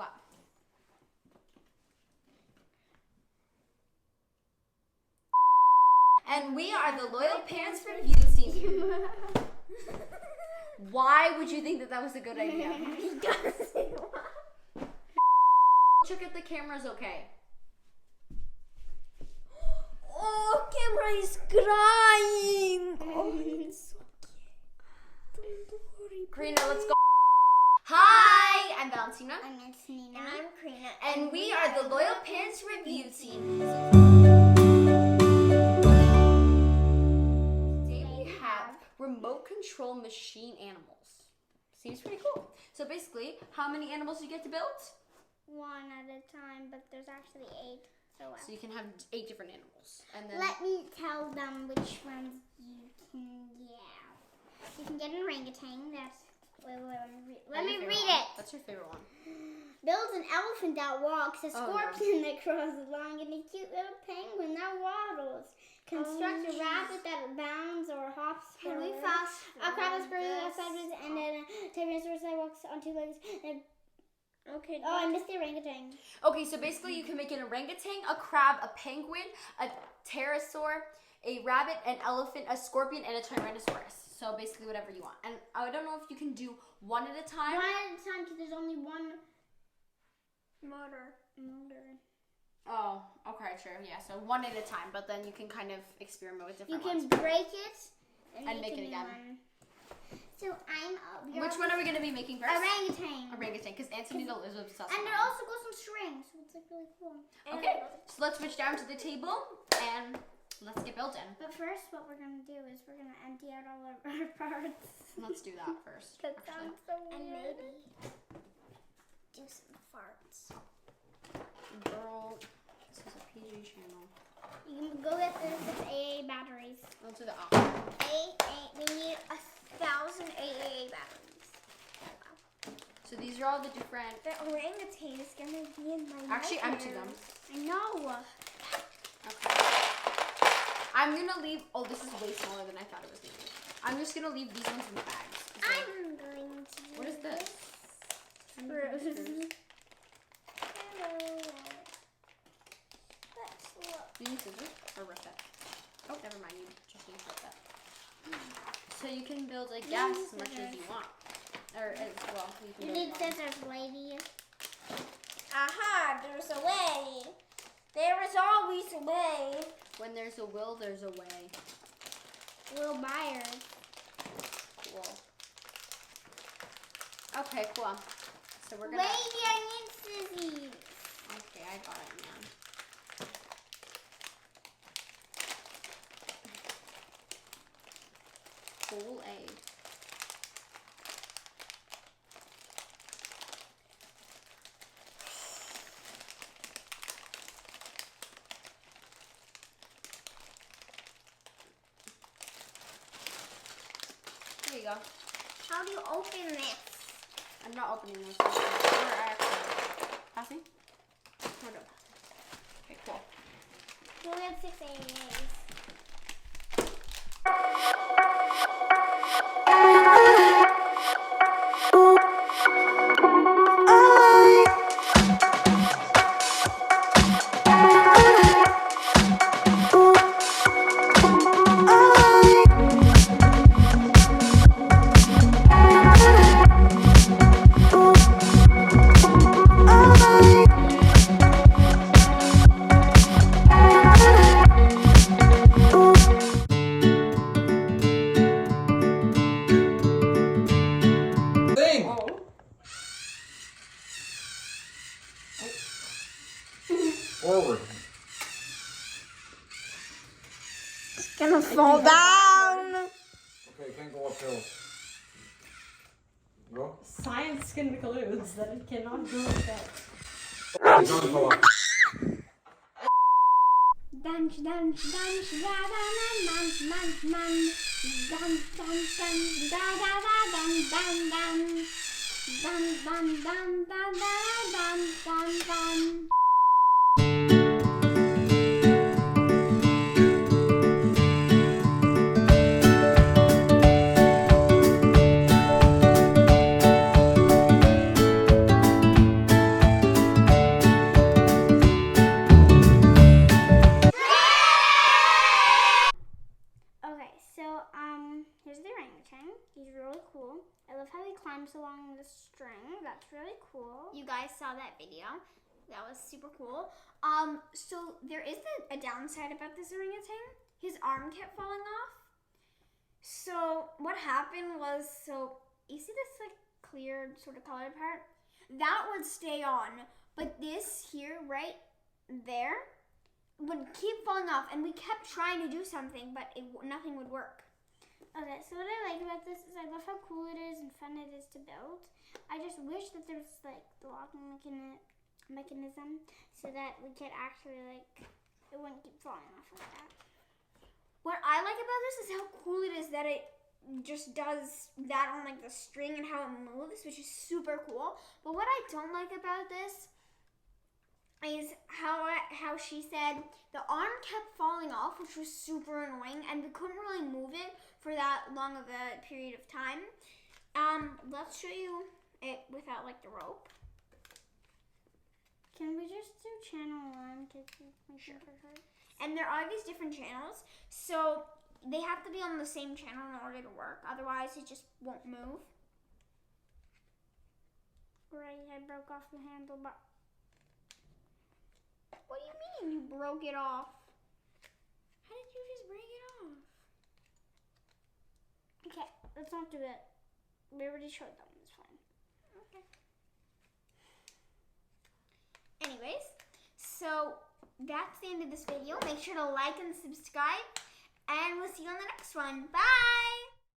What? And we are the Loyal Parents Review Team. Why would you think that that was a good idea? Check if the camera's okay. Oh, camera is crying. Oh, it's so cute. Don't worry. Karina, let's go. Hi, I'm Valentina. I'm Antonina. And I'm Karina. And we are the Loyal Parents Review Team. Today we have remote control machine animals. Seems pretty cool. So basically, how many animals do you get to build? One at a time, but there's actually 8. So you can have 8 different animals. And then let me tell them which ones you can get. You can get an orangutan. That's let me read it. What's your favorite one? Build an elephant that walks, a scorpion that crawls along, and a cute little penguin that waddles. Construct a rabbit that bounds or hops. A crab that scurries sideways, and then a tyrannosaurus that walks on 2 legs. Okay. Oh, I missed the orangutan. Okay, so basically you can make an orangutan, a crab, a penguin, a pterosaur, a rabbit, an elephant, a scorpion, and a tyrannosaurus. So basically whatever you want. And I don't know if you can do one at a time. One at a time because there's only one motor. Oh, okay, sure. Yeah, so one at a time, but then you can kind of experiment with different ones. You can break it and make it again. One. So I'm Which one are we going to be making first? Orangutan. Orangutan, because Antonina is obsessed with and there also goes some strings, so it's like really cool. Okay, so let's switch down to the table and let's get built in. But first, what we're going to do is we're going to empty out all of our parts. Let's do that first. That sounds so weird. And maybe do some farts. Girl, this is a PG channel. You can go get this with AA batteries. Let's do the we need 1,000 AA batteries. Wow. So these are all the different. The orangutan is gonna be in my Actually, empty them. I know. Okay. I'm gonna leave. Oh, this is way smaller than I thought it was gonna be. I'm just gonna leave these ones in the bags. So, I'm going to. What is this? Screws. Hello. Let's look. Do you need scissors or rip it? Oh, never mind. You just need to rip it. So you can build, I guess, as much as you want. Or as well, you can You build need one. scissors, lady. Aha, there's a way. There is always a way. When there's a will, there's a way. Will Byers. Cool. Okay, cool. So we're gonna. Lady, I need scissors. Okay, I got it, man. Whole egg. There you go. How do you open this? I'm not opening this. We're actually passing. We're done. Okay, cool. We only have 6 AAs. Forward. It's gonna fall down. Okay, can't go uphill. Go. Science concludes that it cannot go like that. It's on the floor. Dance, dance, dance, da da da, dance, dance, dance, dance, dance, dance, da da da, dance, dance, dance, dance, dance, dance, da da, dance, dance, dance. arms along the string. That's really cool. You guys saw that video. That was super cool. So there is a downside about this orangutan. His arm kept falling off. So what happened was, you see this like clear sort of colored part? That would stay on, but this here, right there, would keep falling off, and we kept trying to do something, but nothing would work. Okay, so what I like about this is I love how cool it is and fun it is to build. I just wish that there's like the locking mechanism so that we could actually like, it wouldn't keep falling off like that. What I like about this is how cool it is that it just does that on like the string and how it moves, which is super cool. But what I don't like about this is how she said the arm kept falling off, which was super annoying, and we couldn't really move it for that long of a period of time. Let's show you it without like the rope. Can we just do channel 1 to make Sure. it hurt? And there are these different channels, so they have to be on the same channel in order to work. Otherwise, it just won't move. Right, I broke off the handlebar. What do you mean you broke it off? How did you just break it off? Okay, let's not do it. We already showed them. It's fine. Okay. Anyways, so that's the end of this video. Make sure to like and subscribe, and we'll see you on the next one. Bye!